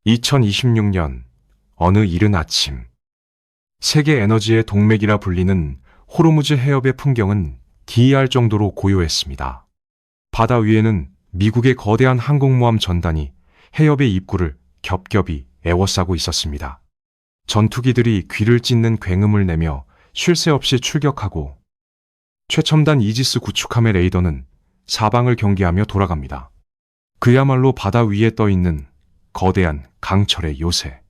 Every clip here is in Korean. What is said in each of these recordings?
2026년 어느 이른 아침, 세계 에너지의 동맥이라 불리는 호르무즈 해협의 풍경은 기이할 정도로 고요했습니다. 바다 위에는 미국의 거대한 항공모함 전단이 해협의 입구를 겹겹이 에워싸고 있었습니다. 전투기들이 귀를 찢는 굉음을 내며 쉴 새 없이 출격하고 최첨단 이지스 구축함의 레이더는 사방을 경계하며 돌아갑니다. 그야말로 바다 위에 떠있는 거대한 강철의 요새.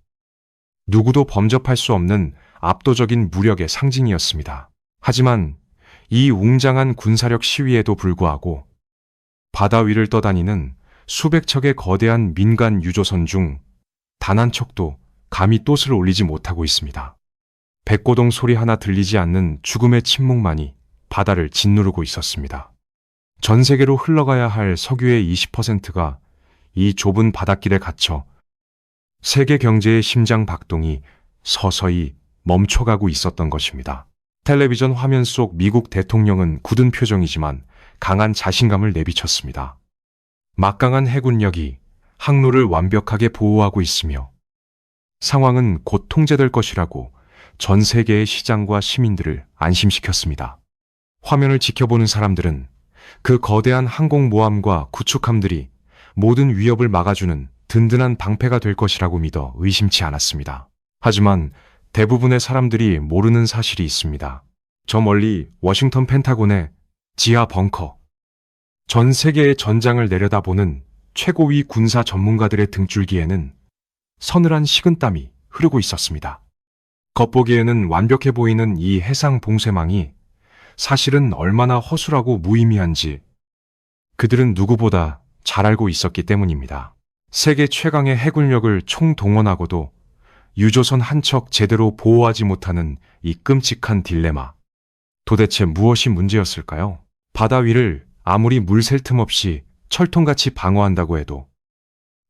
누구도 범접할 수 없는 압도적인 무력의 상징이었습니다. 하지만 이 웅장한 군사력 시위에도 불구하고 바다 위를 떠다니는 수백 척의 거대한 민간 유조선 중 단 한 척도 감히 돛을 올리지 못하고 있습니다. 백고동 소리 하나 들리지 않는 죽음의 침묵만이 바다를 짓누르고 있었습니다. 전 세계로 흘러가야 할 석유의 20%가 이 좁은 바닷길에 갇혀 세계 경제의 심장 박동이 서서히 멈춰가고 있었던 것입니다. 텔레비전 화면 속 미국 대통령은 굳은 표정이지만 강한 자신감을 내비쳤습니다. 막강한 해군력이 항로를 완벽하게 보호하고 있으며 상황은 곧 통제될 것이라고 전 세계의 시장과 시민들을 안심시켰습니다. 화면을 지켜보는 사람들은 그 거대한 항공모함과 구축함들이 모든 위협을 막아주는 든든한 방패가 될 것이라고 믿어 의심치 않았습니다. 하지만 대부분의 사람들이 모르는 사실이 있습니다. 저 멀리 워싱턴 펜타곤의 지하 벙커, 전 세계의 전장을 내려다보는 최고위 군사 전문가들의 등줄기에는 서늘한 식은땀이 흐르고 있었습니다. 겉보기에는 완벽해 보이는 이 해상 봉쇄망이 사실은 얼마나 허술하고 무의미한지 그들은 누구보다 잘 알고 있었기 때문입니다. 세계 최강의 해군력을 총동원하고도 유조선 한 척 제대로 보호하지 못하는 이 끔찍한 딜레마. 도대체 무엇이 문제였을까요? 바다 위를 아무리 물 샐 틈 없이 철통같이 방어한다고 해도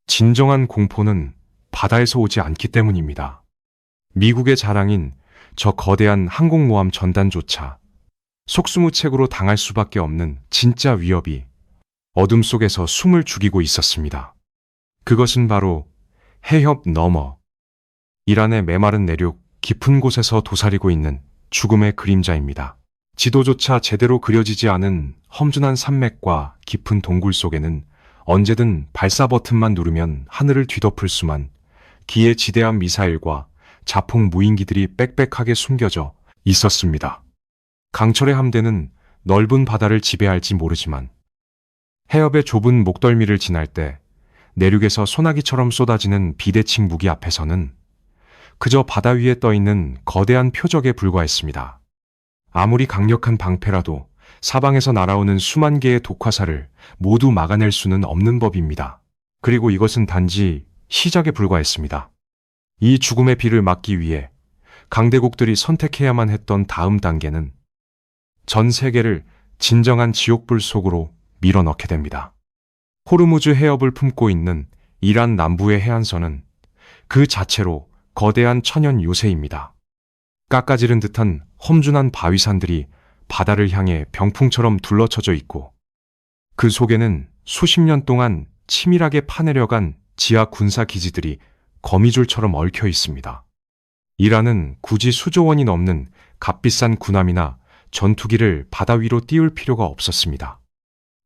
진정한 공포는 바다에서 오지 않기 때문입니다. 미국의 자랑인 저 거대한 항공모함 전단조차 속수무책으로 당할 수밖에 없는 진짜 위협이 어둠 속에서 숨을 죽이고 있었습니다. 그것은 바로 해협 너머, 이란의 메마른 내륙 깊은 곳에서 도사리고 있는 죽음의 그림자입니다. 지도조차 제대로 그려지지 않은 험준한 산맥과 깊은 동굴 속에는 언제든 발사 버튼만 누르면 하늘을 뒤덮을 수만 기에 지대한 미사일과 자폭 무인기들이 빽빽하게 숨겨져 있었습니다. 강철의 함대는 넓은 바다를 지배할지 모르지만 해협의 좁은 목덜미를 지날 때 내륙에서 소나기처럼 쏟아지는 비대칭 무기 앞에서는 그저 바다 위에 떠있는 거대한 표적에 불과했습니다. 아무리 강력한 방패라도 사방에서 날아오는 수만 개의 독화살을 모두 막아낼 수는 없는 법입니다. 그리고 이것은 단지 시작에 불과했습니다. 이 죽음의 비를 막기 위해 강대국들이 선택해야만 했던 다음 단계는 전 세계를 진정한 지옥불 속으로 밀어넣게 됩니다. 호르무즈 해협을 품고 있는 이란 남부의 해안선은 그 자체로 거대한 천연 요새입니다. 깎아지른 듯한 험준한 바위산들이 바다를 향해 병풍처럼 둘러쳐져 있고 그 속에는 수십 년 동안 치밀하게 파내려간 지하 군사 기지들이 거미줄처럼 얽혀 있습니다. 이란은 굳이 수조 원이 넘는 값비싼 군함이나 전투기를 바다 위로 띄울 필요가 없었습니다.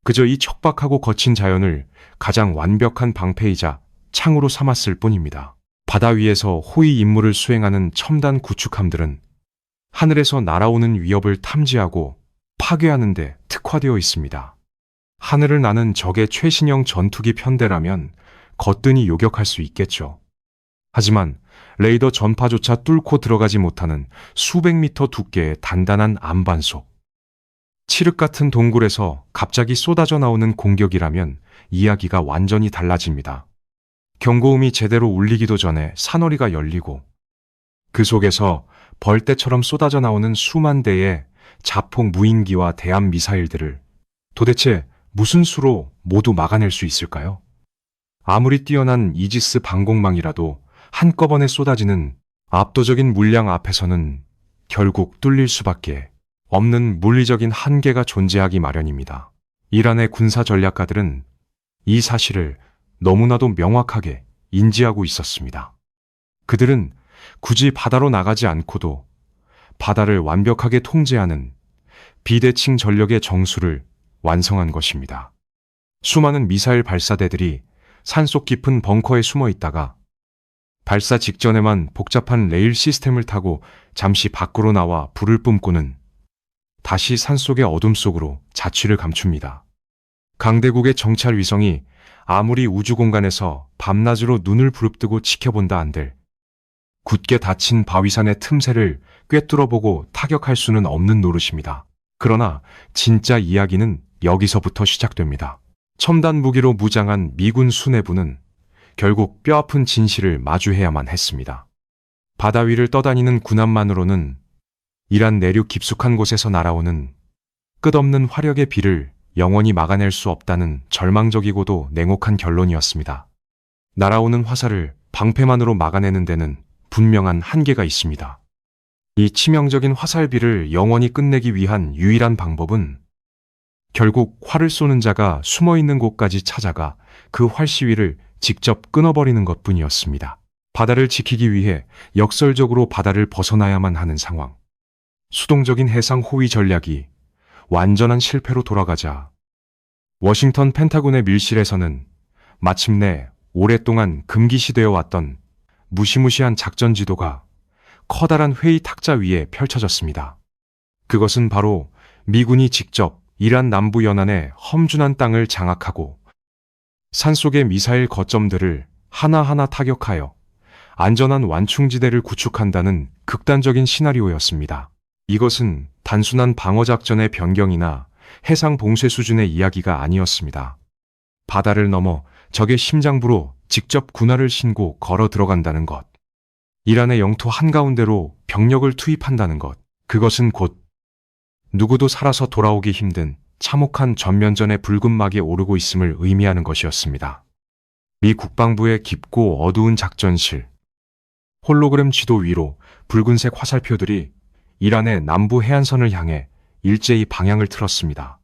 그저 이 척박하고 거친 자연을 가장 완벽한 방패이자 창으로 삼았을 뿐입니다. 바다 위에서 호위 임무를 수행하는 첨단 구축함들은 하늘에서 날아오는 위협을 탐지하고 파괴하는 데 특화되어 있습니다. 하늘을 나는 적의 최신형 전투기 편대라면 거뜬히 요격할 수 있겠죠. 하지만 레이더 전파조차 뚫고 들어가지 못하는 수백 미터 두께의 단단한 안반속, 칠흑 같은 동굴에서 갑자기 쏟아져 나오는 공격이라면 이야기가 완전히 달라집니다. 경고음이 제대로 울리기도 전에 산허리가 열리고 그 속에서 벌떼처럼 쏟아져 나오는 수만 대의 자폭 무인기와 대함 미사일들을 도대체 무슨 수로 모두 막아낼 수 있을까요? 아무리 뛰어난 이지스 방공망이라도 한꺼번에 쏟아지는 압도적인 물량 앞에서는 결국 뚫릴 수밖에 없는 물리적인 한계가 존재하기 마련입니다. 이란의 군사 전략가들은 이 사실을 너무나도 명확하게 인지하고 있었습니다. 그들은 굳이 바다로 나가지 않고도 바다를 완벽하게 통제하는 비대칭 전력의 정수를 완성한 것입니다. 수많은 미사일 발사대들이 산속 깊은 벙커에 숨어 있다가 발사 직전에만 복잡한 레일 시스템을 타고 잠시 밖으로 나와 불을 뿜고는 다시 산속의 어둠 속으로 자취를 감춥니다. 강대국의 정찰 위성이 아무리 우주 공간에서 밤낮으로 눈을 부릅뜨고 지켜본다 한들 굳게 닫힌 바위산의 틈새를 꿰뚫어보고 타격할 수는 없는 노릇입니다. 그러나 진짜 이야기는 여기서부터 시작됩니다. 첨단 무기로 무장한 미군 수뇌부는 결국 뼈아픈 진실을 마주해야만 했습니다. 바다 위를 떠다니는 군함만으로는 이란 내륙 깊숙한 곳에서 날아오는 끝없는 화력의 비를 영원히 막아낼 수 없다는 절망적이고도 냉혹한 결론이었습니다. 날아오는 화살을 방패만으로 막아내는 데는 분명한 한계가 있습니다. 이 치명적인 화살비를 영원히 끝내기 위한 유일한 방법은 결국 활을 쏘는 자가 숨어있는 곳까지 찾아가 그 활 시위를 직접 끊어버리는 것뿐이었습니다. 바다를 지키기 위해 역설적으로 바다를 벗어나야만 하는 상황. 수동적인 해상 호위 전략이 완전한 실패로 돌아가자 워싱턴 펜타곤의 밀실에서는 마침내 오랫동안 금기시되어 왔던 무시무시한 작전 지도가 커다란 회의 탁자 위에 펼쳐졌습니다. 그것은 바로 미군이 직접 이란 남부 연안의 험준한 땅을 장악하고 산속의 미사일 거점들을 하나하나 타격하여 안전한 완충지대를 구축한다는 극단적인 시나리오였습니다. 이것은 단순한 방어작전의 변경이나 해상 봉쇄 수준의 이야기가 아니었습니다. 바다를 넘어 적의 심장부로 직접 군화를 신고 걸어 들어간다는 것. 이란의 영토 한가운데로 병력을 투입한다는 것. 그것은 곧 누구도 살아서 돌아오기 힘든 참혹한 전면전의 붉은 막이 오르고 있음을 의미하는 것이었습니다. 미 국방부의 깊고 어두운 작전실. 홀로그램 지도 위로 붉은색 화살표들이 이란의 남부 해안선을 향해 일제히 방향을 틀었습니다.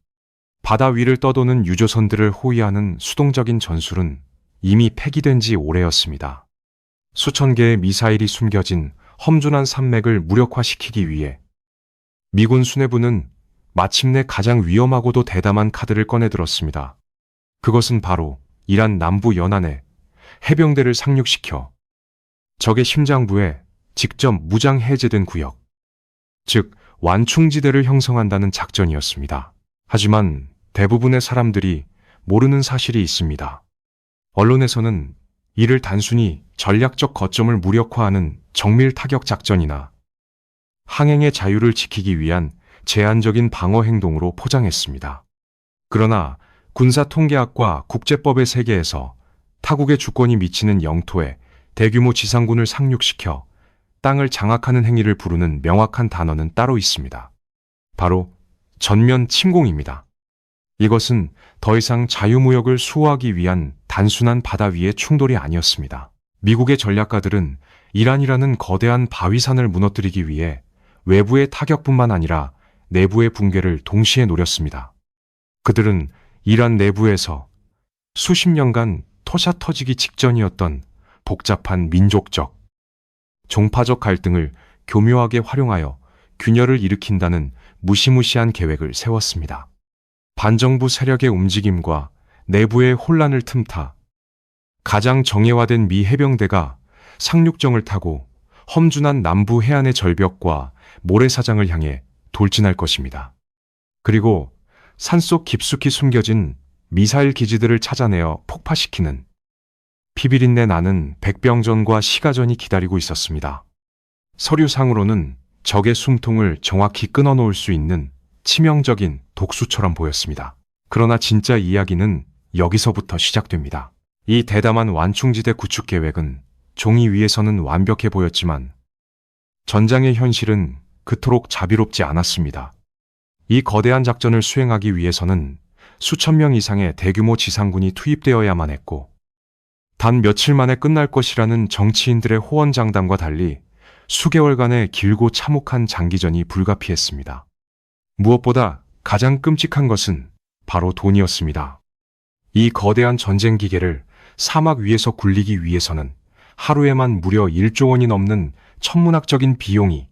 바다 위를 떠도는 유조선들을 호위하는 수동적인 전술은 이미 폐기된 지 오래였습니다. 수천 개의 미사일이 숨겨진 험준한 산맥을 무력화시키기 위해 미군 수뇌부는 마침내 가장 위험하고도 대담한 카드를 꺼내들었습니다. 그것은 바로 이란 남부 연안에 해병대를 상륙시켜 적의 심장부에 직접 무장 해제된 구역, 즉 완충지대를 형성한다는 작전이었습니다. 하지만 대부분의 사람들이 모르는 사실이 있습니다. 언론에서는 이를 단순히 전략적 거점을 무력화하는 정밀 타격 작전이나 항행의 자유를 지키기 위한 제한적인 방어 행동으로 포장했습니다. 그러나 군사통계학과 국제법의 세계에서 타국의 주권이 미치는 영토에 대규모 지상군을 상륙시켜 땅을 장악하는 행위를 부르는 명확한 단어는 따로 있습니다. 바로 전면 침공입니다. 이것은 더 이상 자유무역을 수호하기 위한 단순한 바다 위의 충돌이 아니었습니다. 미국의 전략가들은 이란이라는 거대한 바위산을 무너뜨리기 위해 외부의 타격뿐만 아니라 내부의 붕괴를 동시에 노렸습니다. 그들은 이란 내부에서 수십 년간 토사 터지기 직전이었던 복잡한 민족적, 종파적 갈등을 교묘하게 활용하여 균열을 일으킨다는 무시무시한 계획을 세웠습니다. 반정부 세력의 움직임과 내부의 혼란을 틈타 가장 정예화된 미 해병대가 상륙정을 타고 험준한 남부 해안의 절벽과 모래사장을 향해 돌진할 것입니다. 그리고 산속 깊숙이 숨겨진 미사일 기지들을 찾아내어 폭파시키는 피비린내 나는 백병전과 시가전이 기다리고 있었습니다. 서류상으로는 적의 숨통을 정확히 끊어놓을 수 있는 치명적인 독수처럼 보였습니다. 그러나 진짜 이야기는 여기서부터 시작됩니다. 이 대담한 완충지대 구축 계획은 종이 위에서는 완벽해 보였지만 전장의 현실은 그토록 자비롭지 않았습니다. 이 거대한 작전을 수행하기 위해서는 수천 명 이상의 대규모 지상군이 투입되어야만 했고 단 며칠 만에 끝날 것이라는 정치인들의 호언장담과 달리 수개월간의 길고 참혹한 장기전이 불가피했습니다. 무엇보다 가장 끔찍한 것은 바로 돈이었습니다. 이 거대한 전쟁 기계를 사막 위에서 굴리기 위해서는 하루에만 무려 1조 원이 넘는 천문학적인 비용이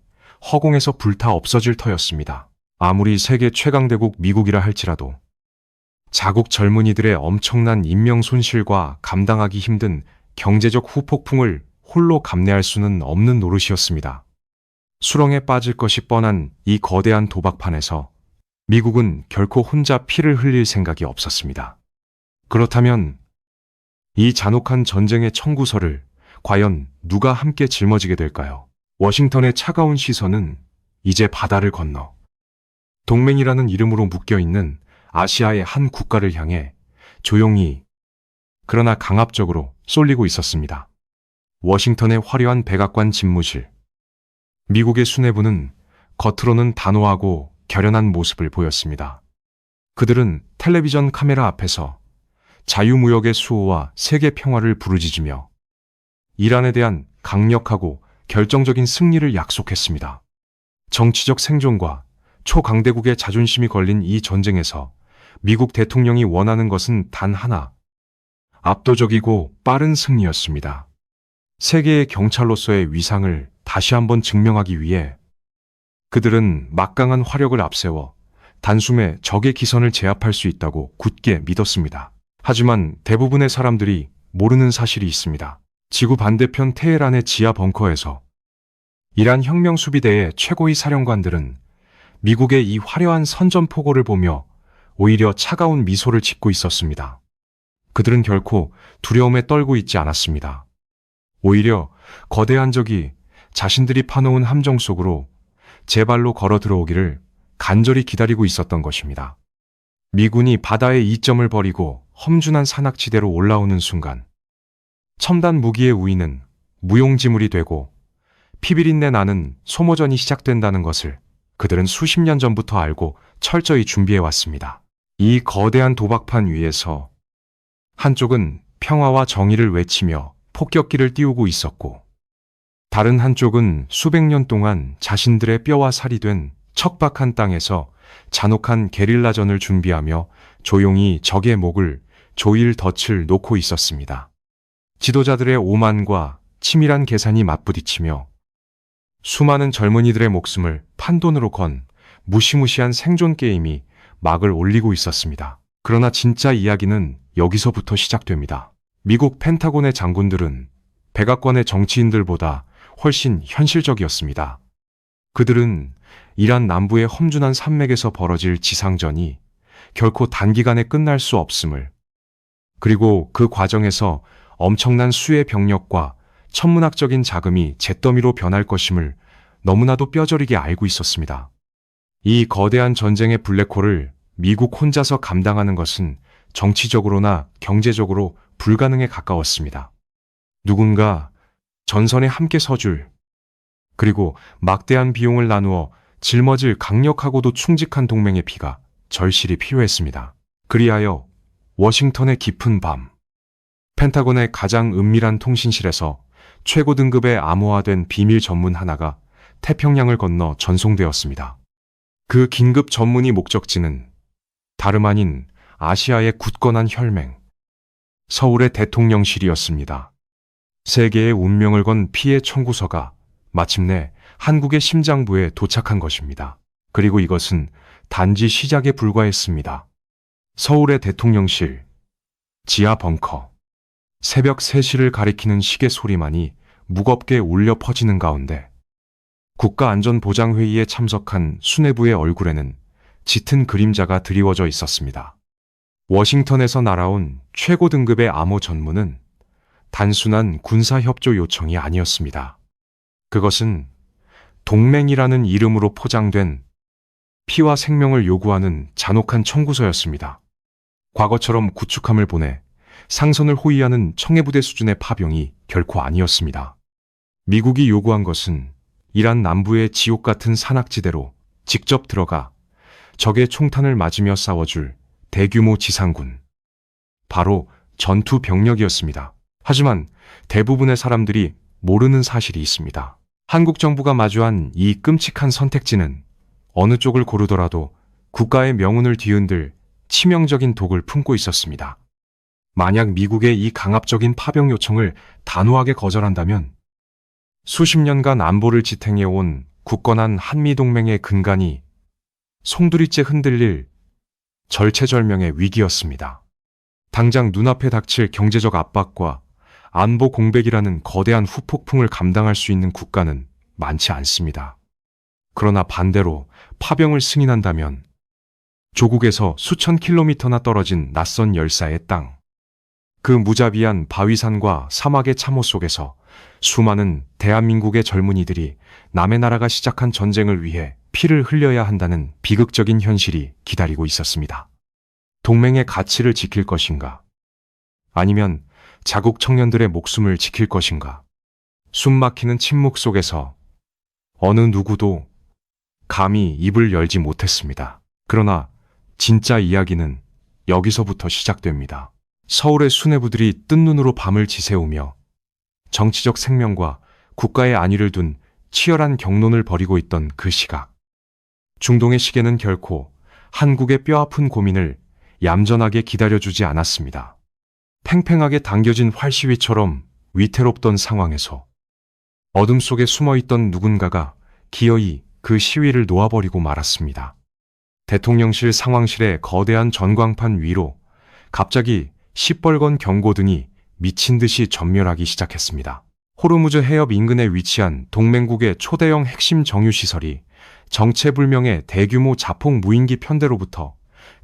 허공에서 불타 없어질 터였습니다. 아무리 세계 최강대국 미국이라 할지라도 자국 젊은이들의 엄청난 인명 손실과 감당하기 힘든 경제적 후폭풍을 홀로 감내할 수는 없는 노릇이었습니다. 수렁에 빠질 것이 뻔한 이 거대한 도박판에서 미국은 결코 혼자 피를 흘릴 생각이 없었습니다. 그렇다면 이 잔혹한 전쟁의 청구서를 과연 누가 함께 짊어지게 될까요? 워싱턴의 차가운 시선은 이제 바다를 건너 동맹이라는 이름으로 묶여있는 아시아의 한 국가를 향해 조용히 그러나 강압적으로 쏠리고 있었습니다. 워싱턴의 화려한 백악관 집무실. 미국의 수뇌부는 겉으로는 단호하고 결연한 모습을 보였습니다. 그들은 텔레비전 카메라 앞에서 자유무역의 수호와 세계 평화를 부르짖으며 이란에 대한 강력하고 결정적인 승리를 약속했습니다. 정치적 생존과 초강대국의 자존심이 걸린 이 전쟁에서 미국 대통령이 원하는 것은 단 하나, 압도적이고 빠른 승리였습니다. 세계의 경찰로서의 위상을 다시 한번 증명하기 위해 그들은 막강한 화력을 앞세워 단숨에 적의 기선을 제압할 수 있다고 굳게 믿었습니다. 하지만 대부분의 사람들이 모르는 사실이 있습니다. 지구 반대편 테헤란의 지하 벙커에서 이란 혁명수비대의 최고위 사령관들은 미국의 이 화려한 선전포고를 보며 오히려 차가운 미소를 짓고 있었습니다. 그들은 결코 두려움에 떨고 있지 않았습니다. 오히려 거대한 적이 자신들이 파놓은 함정 속으로 제 발로 걸어 들어오기를 간절히 기다리고 있었던 것입니다. 미군이 바다의 이점을 버리고 험준한 산악지대로 올라오는 순간 첨단 무기의 우위는 무용지물이 되고 피비린내 나는 소모전이 시작된다는 것을 그들은 수십 년 전부터 알고 철저히 준비해왔습니다. 이 거대한 도박판 위에서 한쪽은 평화와 정의를 외치며 폭격기를 띄우고 있었고 다른 한쪽은 수백 년 동안 자신들의 뼈와 살이 된 척박한 땅에서 잔혹한 게릴라전을 준비하며 조용히 적의 목을 조일 덫을 놓고 있었습니다. 지도자들의 오만과 치밀한 계산이 맞부딪히며 수많은 젊은이들의 목숨을 판돈으로 건 무시무시한 생존 게임이 막을 올리고 있었습니다. 그러나 진짜 이야기는 여기서부터 시작됩니다. 미국 펜타곤의 장군들은 백악관의 정치인들보다 훨씬 현실적이었습니다. 그들은 이란 남부의 험준한 산맥에서 벌어질 지상전이 결코 단기간에 끝날 수 없음을, 그리고 그 과정에서 엄청난 수의 병력과 천문학적인 자금이 잿더미로 변할 것임을 너무나도 뼈저리게 알고 있었습니다. 이 거대한 전쟁의 블랙홀을 미국 혼자서 감당하는 것은 정치적으로나 경제적으로 불가능에 가까웠습니다. 누군가 전선에 함께 서줄, 그리고 막대한 비용을 나누어 짊어질 강력하고도 충직한 동맹의 피가 절실히 필요했습니다. 그리하여 워싱턴의 깊은 밤, 펜타곤의 가장 은밀한 통신실에서 최고 등급의 암호화된 비밀 전문 하나가 태평양을 건너 전송되었습니다. 그 긴급 전문의 목적지는 다름 아닌 아시아의 굳건한 혈맹, 서울의 대통령실이었습니다. 세계의 운명을 건 피해 청구서가 마침내 한국의 심장부에 도착한 것입니다. 그리고 이것은 단지 시작에 불과했습니다. 서울의 대통령실, 지하 벙커, 새벽 3시를 가리키는 시계 소리만이 무겁게 울려 퍼지는 가운데 국가안전보장회의에 참석한 수뇌부의 얼굴에는 짙은 그림자가 드리워져 있었습니다. 워싱턴에서 날아온 최고 등급의 암호 전문은 단순한 군사협조 요청이 아니었습니다. 그것은 동맹이라는 이름으로 포장된 피와 생명을 요구하는 잔혹한 청구서였습니다. 과거처럼 구축함을 보내 상선을 호위하는 청해부대 수준의 파병이 결코 아니었습니다. 미국이 요구한 것은 이란 남부의 지옥 같은 산악지대로 직접 들어가 적의 총탄을 맞으며 싸워줄 대규모 지상군, 바로 전투 병력이었습니다. 하지만 대부분의 사람들이 모르는 사실이 있습니다. 한국 정부가 마주한 이 끔찍한 선택지는 어느 쪽을 고르더라도 국가의 명운을 뒤흔들 치명적인 독을 품고 있었습니다. 만약 미국의 이 강압적인 파병 요청을 단호하게 거절한다면 수십 년간 안보를 지탱해온 굳건한 한미동맹의 근간이 송두리째 흔들릴 절체절명의 위기였습니다. 당장 눈앞에 닥칠 경제적 압박과 안보 공백이라는 거대한 후폭풍을 감당할 수 있는 국가는 많지 않습니다. 그러나 반대로 파병을 승인한다면 조국에서 수천 킬로미터나 떨어진 낯선 열사의 땅, 그 무자비한 바위산과 사막의 참호 속에서 수많은 대한민국의 젊은이들이 남의 나라가 시작한 전쟁을 위해 피를 흘려야 한다는 비극적인 현실이 기다리고 있었습니다. 동맹의 가치를 지킬 것인가? 아니면 자국 청년들의 목숨을 지킬 것인가? 숨막히는 침묵 속에서 어느 누구도 감히 입을 열지 못했습니다. 그러나 진짜 이야기는 여기서부터 시작됩니다. 서울의 수뇌부들이 뜬 눈으로 밤을 지새우며 정치적 생명과 국가의 안위를 둔 치열한 경론을 벌이고 있던 그 시각. 중동의 시계는 결코 한국의 뼈아픈 고민을 얌전하게 기다려주지 않았습니다. 팽팽하게 당겨진 활시위처럼 위태롭던 상황에서 어둠 속에 숨어있던 누군가가 기어이 그 시위를 놓아버리고 말았습니다. 대통령실 상황실의 거대한 전광판 위로 갑자기 시뻘건 경고등이 미친 듯이 전멸하기 시작했습니다. 호르무즈 해협 인근에 위치한 동맹국의 초대형 핵심 정유시설이 정체불명의 대규모 자폭 무인기 편대로부터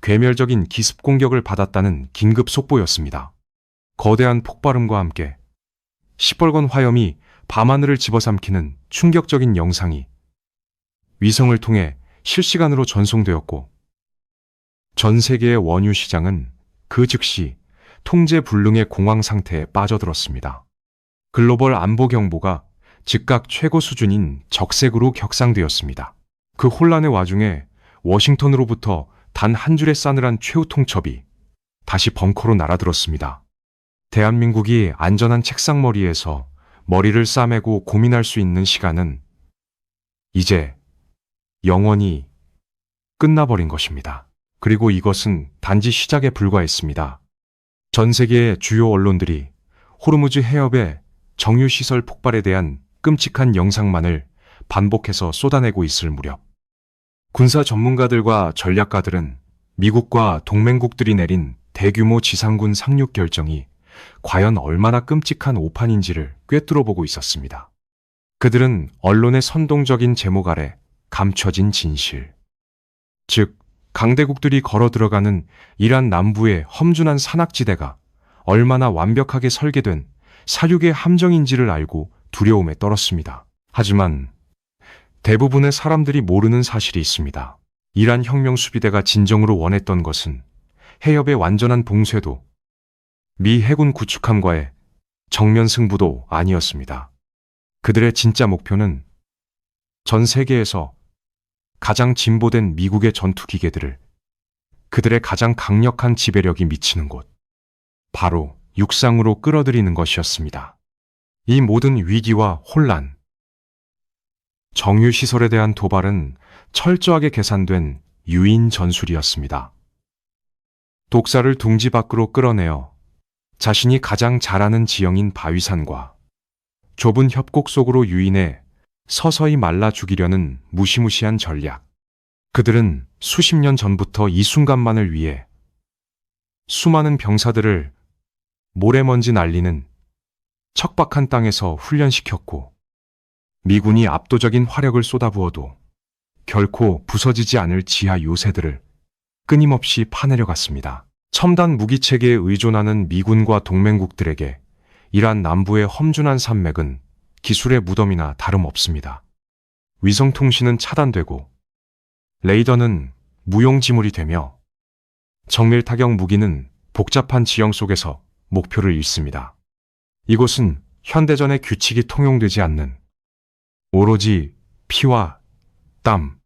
괴멸적인 기습 공격을 받았다는 긴급 속보였습니다. 거대한 폭발음과 함께 시뻘건 화염이 밤하늘을 집어삼키는 충격적인 영상이 위성을 통해 실시간으로 전송되었고, 전 세계의 원유 시장은 그 즉시 통제 불능의 공황 상태에 빠져들었습니다. 글로벌 안보 경보가 즉각 최고 수준인 적색으로 격상되었습니다. 그 혼란의 와중에 워싱턴으로부터 단 한 줄의 싸늘한 최후 통첩이 다시 벙커로 날아들었습니다. 대한민국이 안전한 책상머리에서 머리를 싸매고 고민할 수 있는 시간은 이제 영원히 끝나버린 것입니다. 그리고 이것은 단지 시작에 불과했습니다. 전 세계의 주요 언론들이 호르무즈 해협의 정유시설 폭발에 대한 끔찍한 영상만을 반복해서 쏟아내고 있을 무렵, 군사 전문가들과 전략가들은 미국과 동맹국들이 내린 대규모 지상군 상륙 결정이 과연 얼마나 끔찍한 오판인지를 꿰뚫어보고 있었습니다. 그들은 언론의 선동적인 제목 아래 감춰진 진실, 즉 강대국들이 걸어 들어가는 이란 남부의 험준한 산악지대가 얼마나 완벽하게 설계된 사륙의 함정인지를 알고 두려움에 떨었습니다. 하지만 대부분의 사람들이 모르는 사실이 있습니다. 이란 혁명 수비대가 진정으로 원했던 것은 해협의 완전한 봉쇄도 미 해군 구축함과의 정면 승부도 아니었습니다. 그들의 진짜 목표는 전 세계에서 가장 진보된 미국의 전투기계들을 그들의 가장 강력한 지배력이 미치는 곳, 바로 육상으로 끌어들이는 것이었습니다. 이 모든 위기와 혼란, 정유시설에 대한 도발은 철저하게 계산된 유인 전술이었습니다. 독사를 둥지 밖으로 끌어내어 자신이 가장 잘 아는 지형인 바위산과 좁은 협곡 속으로 유인해 서서히 말라 죽이려는 무시무시한 전략. 그들은 수십 년 전부터 이 순간만을 위해 수많은 병사들을 모래먼지 날리는 척박한 땅에서 훈련시켰고, 미군이 압도적인 화력을 쏟아부어도 결코 부서지지 않을 지하 요새들을 끊임없이 파내려 갔습니다. 첨단 무기체계에 의존하는 미군과 동맹국들에게 이란 남부의 험준한 산맥은 기술의 무덤이나 다름없습니다. 위성통신은 차단되고 레이더는 무용지물이 되며 정밀타격 무기는 복잡한 지형 속에서 목표를 잃습니다. 이곳은 현대전의 규칙이 통용되지 않는 오로지 피와 땀,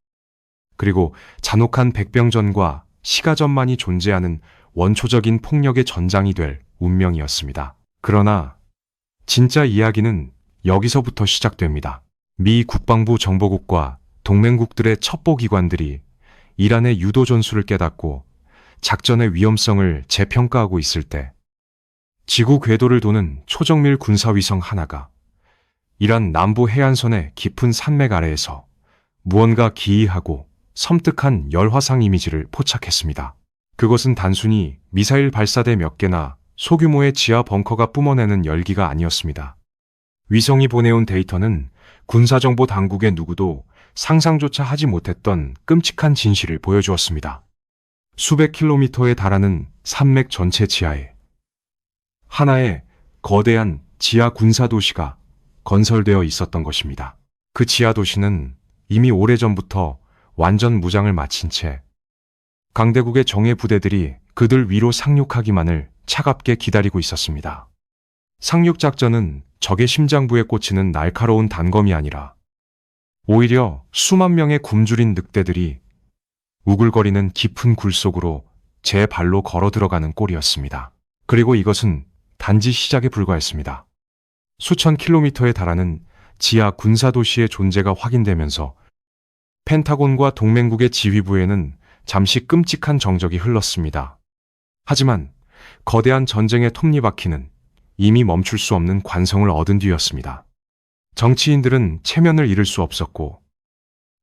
그리고 잔혹한 백병전과 시가전만이 존재하는 원초적인 폭력의 전장이 될 운명이었습니다. 그러나 진짜 이야기는 여기서부터 시작됩니다. 미 국방부 정보국과 동맹국들의 첩보기관들이 이란의 유도 전술을 깨닫고 작전의 위험성을 재평가하고 있을 때, 지구 궤도를 도는 초정밀 군사위성 하나가 이란 남부 해안선의 깊은 산맥 아래에서 무언가 기이하고 섬뜩한 열화상 이미지를 포착했습니다. 그것은 단순히 미사일 발사대 몇 개나 소규모의 지하 벙커가 뿜어내는 열기가 아니었습니다. 위성이 보내온 데이터는 군사정보 당국의 누구도 상상조차 하지 못했던 끔찍한 진실을 보여주었습니다. 수백 킬로미터에 달하는 산맥 전체 지하에 하나의 거대한 지하 군사도시가 건설되어 있었던 것입니다. 그 지하 도시는 이미 오래전부터 완전 무장을 마친 채 강대국의 정예 부대들이 그들 위로 상륙하기만을 차갑게 기다리고 있었습니다. 상륙작전은 적의 심장부에 꽂히는 날카로운 단검이 아니라 오히려 수만 명의 굶주린 늑대들이 우글거리는 깊은 굴 속으로 제 발로 걸어 들어가는 꼴이었습니다. 그리고 이것은 단지 시작에 불과했습니다. 수천 킬로미터에 달하는 지하 군사도시의 존재가 확인되면서 펜타곤과 동맹국의 지휘부에는 잠시 끔찍한 정적이 흘렀습니다. 하지만 거대한 전쟁의 톱니바퀴는 이미 멈출 수 없는 관성을 얻은 뒤였습니다. 정치인들은 체면을 잃을 수 없었고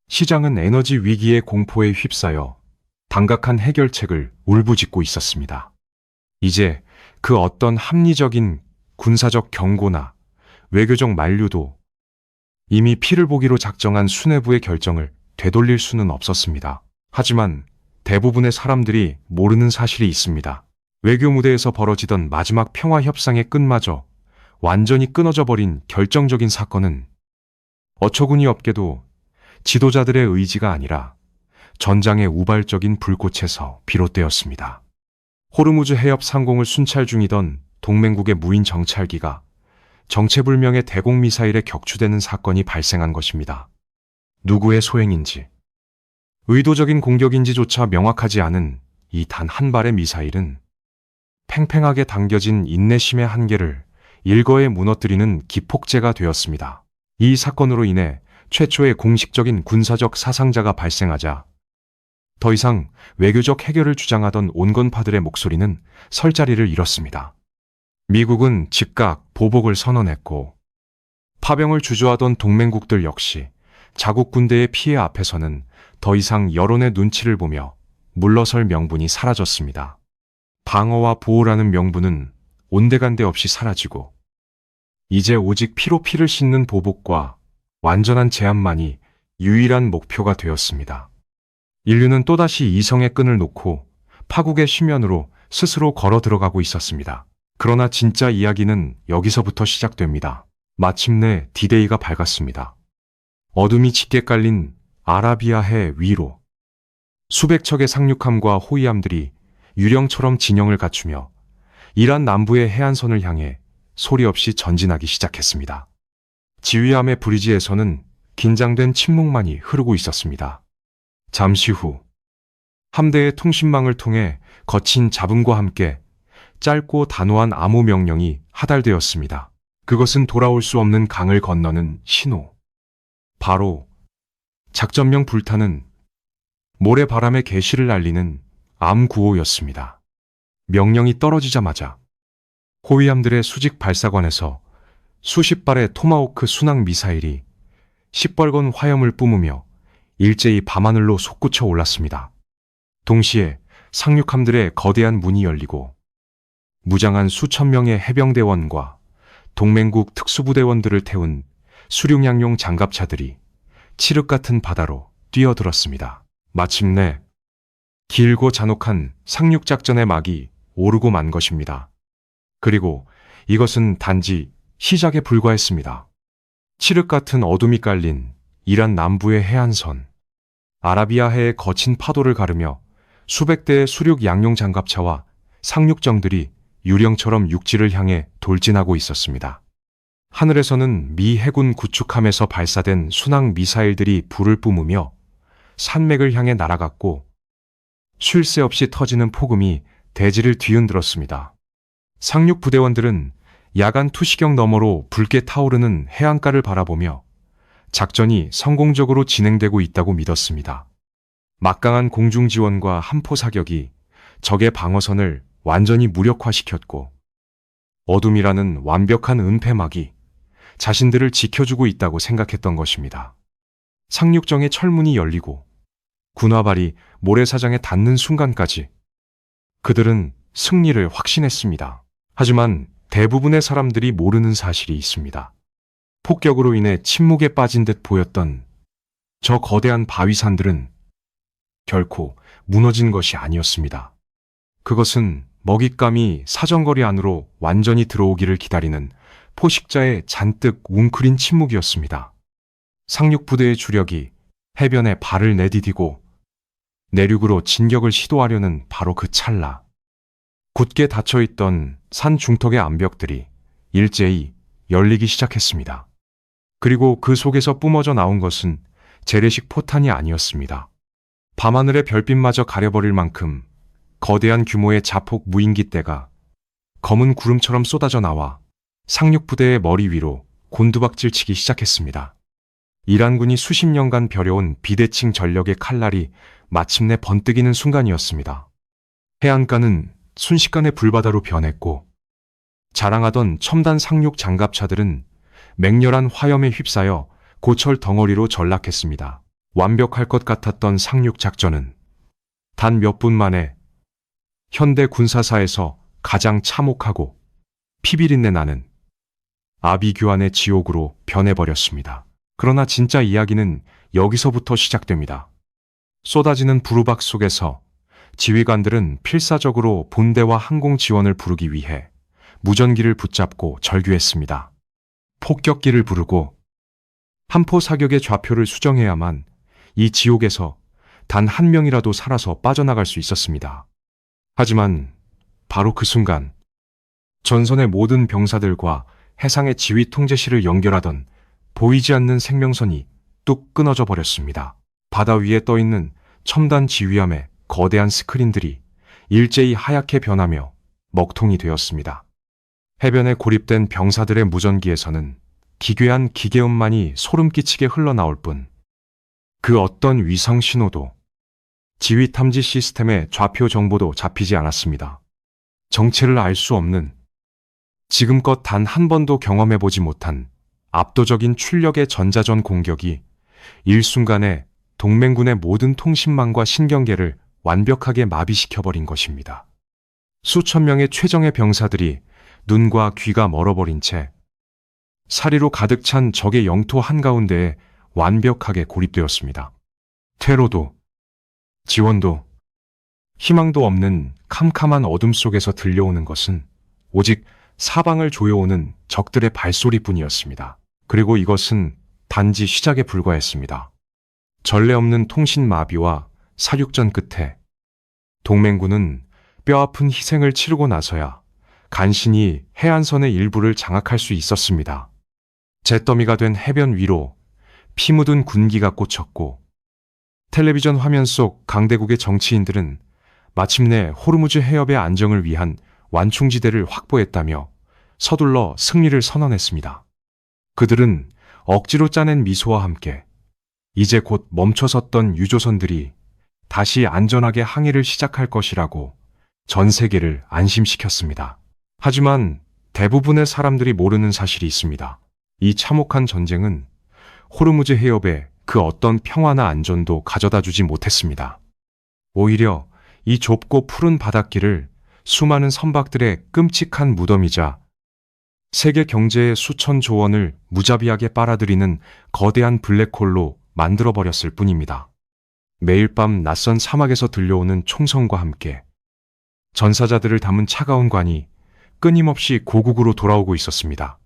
시장은 에너지 위기의 공포에 휩싸여 단각한 해결책을 울부짖고 있었습니다. 이제 그 어떤 합리적인 군사적 경고나 외교적 만류도 이미 피를 보기로 작정한 수뇌부의 결정을 되돌릴 수는 없었습니다. 하지만 대부분의 사람들이 모르는 사실이 있습니다. 외교 무대에서 벌어지던 마지막 평화 협상의 끈마저 완전히 끊어져 버린 결정적인 사건은 어처구니 없게도 지도자들의 의지가 아니라 전장의 우발적인 불꽃에서 비롯되었습니다. 호르무즈 해협 상공을 순찰 중이던 동맹국의 무인 정찰기가 정체불명의 대공미사일에 격추되는 사건이 발생한 것입니다. 누구의 소행인지, 의도적인 공격인지조차 명확하지 않은 이 단 한 발의 미사일은 팽팽하게 당겨진 인내심의 한계를 일거에 무너뜨리는 기폭제가 되었습니다. 이 사건으로 인해 최초의 공식적인 군사적 사상자가 발생하자 더 이상 외교적 해결을 주장하던 온건파들의 목소리는 설 자리를 잃었습니다. 미국은 즉각 보복을 선언했고 파병을 주저하던 동맹국들 역시 자국 군대의 피해 앞에서는 더 이상 여론의 눈치를 보며 물러설 명분이 사라졌습니다. 방어와 보호라는 명분은 온데간데 없이 사라지고 이제 오직 피로 피를 씻는 보복과 완전한 제압만이 유일한 목표가 되었습니다. 인류는 또다시 이성의 끈을 놓고 파국의 심연으로 스스로 걸어 들어가고 있었습니다. 그러나 진짜 이야기는 여기서부터 시작됩니다. 마침내 디데이가 밝았습니다. 어둠이 짙게 깔린 아라비아해 위로 수백 척의 상륙함과 호위함들이 유령처럼 진영을 갖추며 이란 남부의 해안선을 향해 소리 없이 전진하기 시작했습니다. 지휘함의 브리지에서는 긴장된 침묵만이 흐르고 있었습니다. 잠시 후 함대의 통신망을 통해 거친 잡음과 함께 짧고 단호한 암호 명령이 하달되었습니다. 그것은 돌아올 수 없는 강을 건너는 신호. 바로 작전명 불타는 모래바람의 계시를 알리는 암구호였습니다. 명령이 떨어지자마자 호위함들의 수직 발사관에서 수십 발의 토마호크 순항 미사일이 시뻘건 화염을 뿜으며 일제히 밤하늘로 솟구쳐 올랐습니다. 동시에 상륙함들의 거대한 문이 열리고 무장한 수천 명의 해병대원과 동맹국 특수부대원들을 태운 수륙양용 장갑차들이 칠흑 같은 바다로 뛰어들었습니다. 마침내 길고 잔혹한 상륙작전의 막이 오르고 만 것입니다. 그리고 이것은 단지 시작에 불과했습니다. 칠흑 같은 어둠이 깔린 이란 남부의 해안선, 아라비아해의 거친 파도를 가르며 수백 대의 수륙 양용 장갑차와 상륙정들이 유령처럼 육지를 향해 돌진하고 있었습니다. 하늘에서는 미 해군 구축함에서 발사된 순항 미사일들이 불을 뿜으며 산맥을 향해 날아갔고 쉴 새 없이 터지는 폭음이 대지를 뒤흔들었습니다. 상륙 부대원들은 야간 투시경 너머로 붉게 타오르는 해안가를 바라보며 작전이 성공적으로 진행되고 있다고 믿었습니다. 막강한 공중 지원과 함포 사격이 적의 방어선을 완전히 무력화시켰고 어둠이라는 완벽한 은폐막이 자신들을 지켜주고 있다고 생각했던 것입니다. 상륙정의 철문이 열리고 군화발이 모래사장에 닿는 순간까지 그들은 승리를 확신했습니다. 하지만 대부분의 사람들이 모르는 사실이 있습니다. 폭격으로 인해 침묵에 빠진 듯 보였던 저 거대한 바위산들은 결코 무너진 것이 아니었습니다. 그것은 먹잇감이 사정거리 안으로 완전히 들어오기를 기다리는 포식자의 잔뜩 웅크린 침묵이었습니다. 상륙부대의 주력이 해변에 발을 내디디고 내륙으로 진격을 시도하려는 바로 그 찰나, 굳게 닫혀있던 산 중턱의 암벽들이 일제히 열리기 시작했습니다. 그리고 그 속에서 뿜어져 나온 것은 재래식 포탄이 아니었습니다. 밤하늘의 별빛마저 가려버릴 만큼 거대한 규모의 자폭 무인기 떼가 검은 구름처럼 쏟아져 나와 상륙부대의 머리 위로 곤두박질 치기 시작했습니다. 이란군이 수십 년간 벼려온 비대칭 전력의 칼날이 마침내 번뜩이는 순간이었습니다. 해안가는 순식간에 불바다로 변했고 자랑하던 첨단 상륙 장갑차들은 맹렬한 화염에 휩싸여 고철 덩어리로 전락했습니다. 완벽할 것 같았던 상륙 작전은 단 몇 분 만에 현대 군사사에서 가장 참혹하고 피비린내 나는 아비규환의 지옥으로 변해버렸습니다. 그러나 진짜 이야기는 여기서부터 시작됩니다. 쏟아지는 부루박 속에서 지휘관들은 필사적으로 본대와 항공 지원을 부르기 위해 무전기를 붙잡고 절규했습니다. 폭격기를 부르고 함포 사격의 좌표를 수정해야만 이 지옥에서 단 한 명이라도 살아서 빠져나갈 수 있었습니다. 하지만 바로 그 순간 전선의 모든 병사들과 해상의 지휘 통제실을 연결하던 보이지 않는 생명선이 뚝 끊어져 버렸습니다. 바다 위에 떠있는 첨단 지휘함의 거대한 스크린들이 일제히 하얗게 변하며 먹통이 되었습니다. 해변에 고립된 병사들의 무전기에서는 기괴한 기계음만이 소름 끼치게 흘러나올 뿐 그 어떤 위성 신호도 지휘 탐지 시스템의 좌표 정보도 잡히지 않았습니다. 정체를 알 수 없는, 지금껏 단 한 번도 경험해보지 못한 압도적인 출력의 전자전 공격이 일순간에 동맹군의 모든 통신망과 신경계를 완벽하게 마비시켜버린 것입니다. 수천 명의 최정예 병사들이 눈과 귀가 멀어버린 채 사리로 가득 찬 적의 영토 한가운데에 완벽하게 고립되었습니다. 퇴로도, 지원도, 희망도 없는 캄캄한 어둠 속에서 들려오는 것은 오직 사방을 조여오는 적들의 발소리뿐이었습니다. 그리고 이것은 단지 시작에 불과했습니다. 전례 없는 통신 마비와 사륙전 끝에 동맹군은 뼈아픈 희생을 치르고 나서야 간신히 해안선의 일부를 장악할 수 있었습니다. 잿더미가 된 해변 위로 피 묻은 군기가 꽂혔고 텔레비전 화면 속 강대국의 정치인들은 마침내 호르무즈 해협의 안정을 위한 완충지대를 확보했다며 서둘러 승리를 선언했습니다. 그들은 억지로 짜낸 미소와 함께 이제 곧 멈춰섰던 유조선들이 다시 안전하게 항해를 시작할 것이라고 전 세계를 안심시켰습니다. 하지만 대부분의 사람들이 모르는 사실이 있습니다. 이 참혹한 전쟁은 호르무즈 해협에 그 어떤 평화나 안전도 가져다 주지 못했습니다. 오히려 이 좁고 푸른 바닷길을 수많은 선박들의 끔찍한 무덤이자 세계 경제의 수천조 원을 무자비하게 빨아들이는 거대한 블랙홀로 만들어버렸을 뿐입니다. 매일 밤 낯선 사막에서 들려오는 총성과 함께 전사자들을 담은 차가운 관이 끊임없이 고국으로 돌아오고 있었습니다.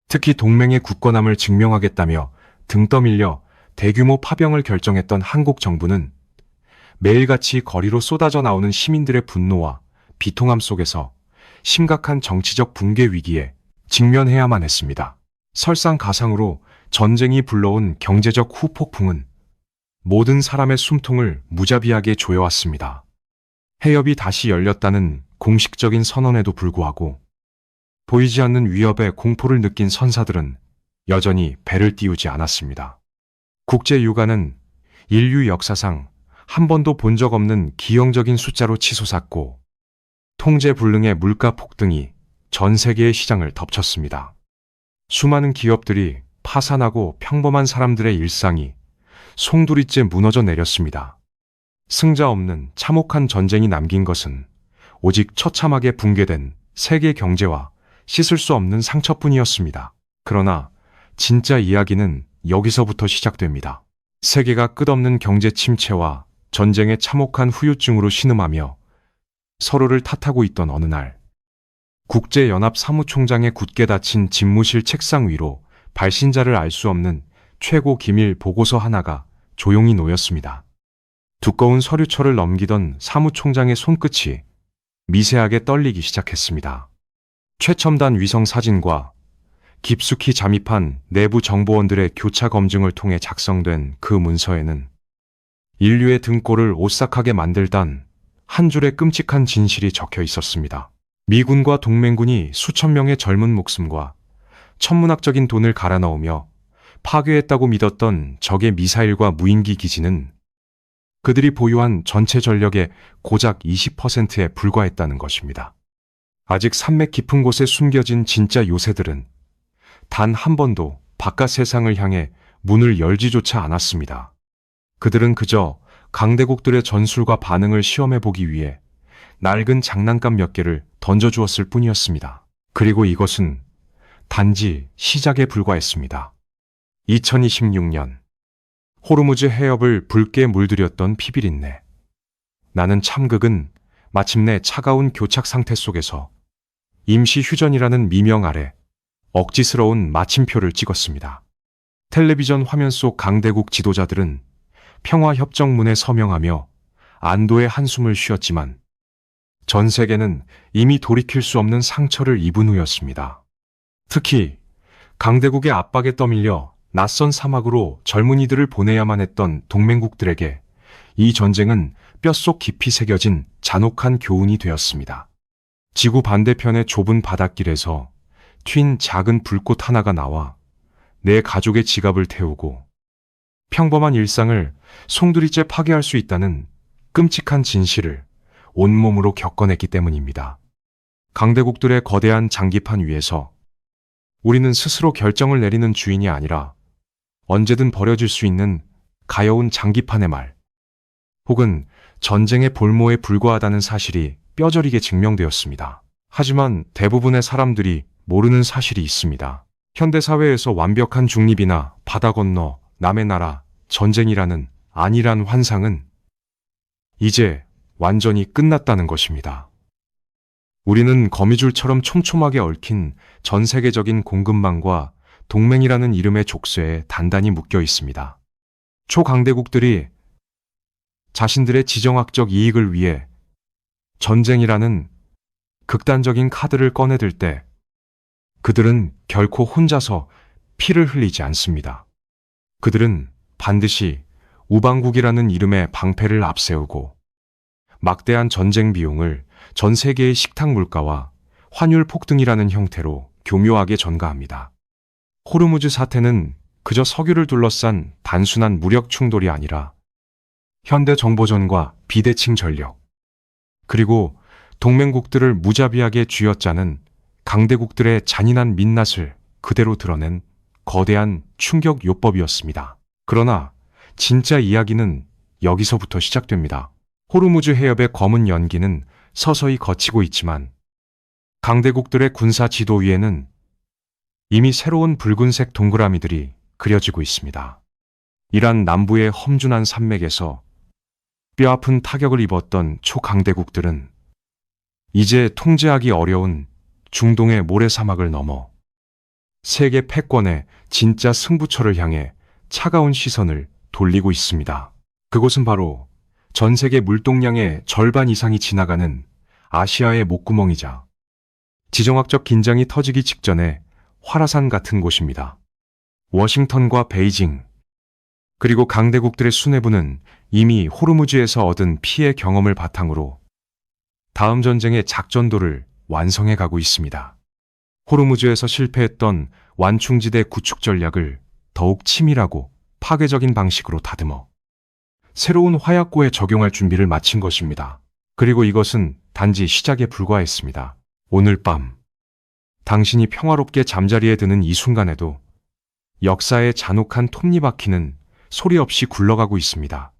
특히 동맹의 굳건함을 증명하겠다며 등 떠밀려 대규모 파병을 결정했던 한국 정부는 매일같이 거리로 쏟아져 나오는 시민들의 분노와 비통함 속에서 심각한 정치적 붕괴 위기에 직면해야만 했습니다. 설상가상으로 전쟁이 불러온 경제적 후폭풍은 모든 사람의 숨통을 무자비하게 조여왔습니다. 해협이 다시 열렸다는 공식적인 선언에도 불구하고 보이지 않는 위협에 공포를 느낀 선사들은 여전히 배를 띄우지 않았습니다. 국제유가는 인류 역사상 한 번도 본 적 없는 기형적인 숫자로 치솟았고 통제불능의 물가 폭등이 전 세계의 시장을 덮쳤습니다. 수많은 기업들이 파산하고 평범한 사람들의 일상이 송두리째 무너져 내렸습니다. 승자 없는 참혹한 전쟁이 남긴 것은 오직 처참하게 붕괴된 세계 경제와 씻을 수 없는 상처뿐이었습니다. 그러나 진짜 이야기는 여기서부터 시작됩니다. 세계가 끝없는 경제 침체와 전쟁의 참혹한 후유증으로 신음하며 서로를 탓하고 있던 어느 날, 국제연합 사무총장의 굳게 닫힌 집무실 책상 위로 발신자를 알 수 없는 최고 기밀 보고서 하나가 조용히 놓였습니다. 두꺼운 서류철을 넘기던 사무총장의 손끝이 미세하게 떨리기 시작했습니다. 최첨단 위성 사진과 깊숙이 잠입한 내부 정보원들의 교차 검증을 통해 작성된 그 문서에는 인류의 등골을 오싹하게 만들단 한 줄의 끔찍한 진실이 적혀 있었습니다. 미군과 동맹군이 수천 명의 젊은 목숨과 천문학적인 돈을 갈아 넣으며 파괴했다고 믿었던 적의 미사일과 무인기 기지는 그들이 보유한 전체 전력의 고작 20%에 불과했다는 것입니다. 아직 산맥 깊은 곳에 숨겨진 진짜 요새들은 단 한 번도 바깥 세상을 향해 문을 열지조차 않았습니다. 그들은 그저 강대국들의 전술과 반응을 시험해 보기 위해 낡은 장난감 몇 개를 던져주었을 뿐이었습니다. 그리고 이것은 단지 시작에 불과했습니다. 2026년 호르무즈 해협을 붉게 물들였던 피비린내. 나는 참극은 마침내 차가운 교착 상태 속에서 임시 휴전이라는 미명 아래 억지스러운 마침표를 찍었습니다. 텔레비전 화면 속 강대국 지도자들은 평화협정문에 서명하며 안도의 한숨을 쉬었지만 전 세계는 이미 돌이킬 수 없는 상처를 입은 후였습니다. 특히 강대국의 압박에 떠밀려 낯선 사막으로 젊은이들을 보내야만 했던 동맹국들에게 이 전쟁은 뼛속 깊이 새겨진 잔혹한 교훈이 되었습니다. 지구 반대편의 좁은 바닷길에서 튄 작은 불꽃 하나가 나와 내 가족의 지갑을 태우고 평범한 일상을 송두리째 파괴할 수 있다는 끔찍한 진실을 온몸으로 겪어냈기 때문입니다. 강대국들의 거대한 장기판 위에서 우리는 스스로 결정을 내리는 주인이 아니라 언제든 버려질 수 있는 가여운 장기판의 말, 혹은 전쟁의 볼모에 불과하다는 사실이 뼈저리게 증명되었습니다. 하지만 대부분의 사람들이 모르는 사실이 있습니다. 현대사회에서 완벽한 중립이나 바다 건너 남의 나라 전쟁이라는 안일한 환상은 이제 완전히 끝났다는 것입니다. 우리는 거미줄처럼 촘촘하게 얽힌 전 세계적인 공급망과 동맹이라는 이름의 족쇄에 단단히 묶여 있습니다. 초강대국들이 자신들의 지정학적 이익을 위해 전쟁이라는 극단적인 카드를 꺼내들 때 그들은 결코 혼자서 피를 흘리지 않습니다. 그들은 반드시 우방국이라는 이름의 방패를 앞세우고 막대한 전쟁 비용을 전 세계의 식탁 물가와 환율 폭등이라는 형태로 교묘하게 전가합니다. 호르무즈 사태는 그저 석유를 둘러싼 단순한 무력 충돌이 아니라 현대 정보전과 비대칭 전력, 그리고 동맹국들을 무자비하게 쥐어짜는 강대국들의 잔인한 민낯을 그대로 드러낸 거대한 충격 요법이었습니다. 그러나 진짜 이야기는 여기서부터 시작됩니다. 호르무즈 해협의 검은 연기는 서서히 걷히고 있지만 강대국들의 군사 지도 위에는 이미 새로운 붉은색 동그라미들이 그려지고 있습니다. 이란 남부의 험준한 산맥에서 뼈아픈 타격을 입었던 초강대국들은 이제 통제하기 어려운 중동의 모래사막을 넘어 세계 패권의 진짜 승부처를 향해 차가운 시선을 돌리고 있습니다. 그곳은 바로 전 세계 물동량의 절반 이상이 지나가는 아시아의 목구멍이자 지정학적 긴장이 터지기 직전에 화라산 같은 곳입니다. 워싱턴과 베이징, 그리고 강대국들의 수뇌부는 이미 호르무즈에서 얻은 피해 경험을 바탕으로 다음 전쟁의 작전도를 완성해 가고 있습니다. 호르무즈에서 실패했던 완충지대 구축 전략을 더욱 치밀하고 파괴적인 방식으로 다듬어 새로운 화약고에 적용할 준비를 마친 것입니다. 그리고 이것은 단지 시작에 불과했습니다. 오늘 밤 당신이 평화롭게 잠자리에 드는 이 순간에도 역사의 잔혹한 톱니바퀴는 소리 없이 굴러가고 있습니다.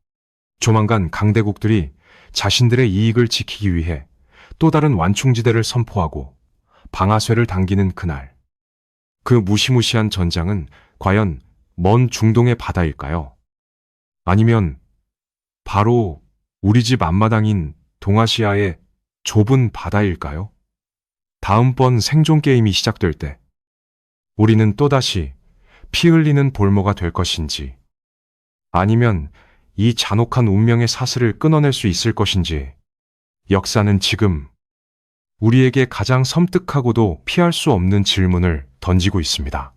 조만간 강대국들이 자신들의 이익을 지키기 위해 또 다른 완충지대를 선포하고 방아쇠를 당기는 그날. 그 무시무시한 전장은 과연 먼 중동의 바다일까요? 아니면 바로 우리 집 앞마당인 동아시아의 좁은 바다일까요? 다음번 생존 게임이 시작될 때 우리는 또다시 피 흘리는 볼모가 될 것인지, 아니면 이 잔혹한 운명의 사슬을 끊어낼 수 있을 것인지, 역사는 지금 우리에게 가장 섬뜩하고도 피할 수 없는 질문을 던지고 있습니다.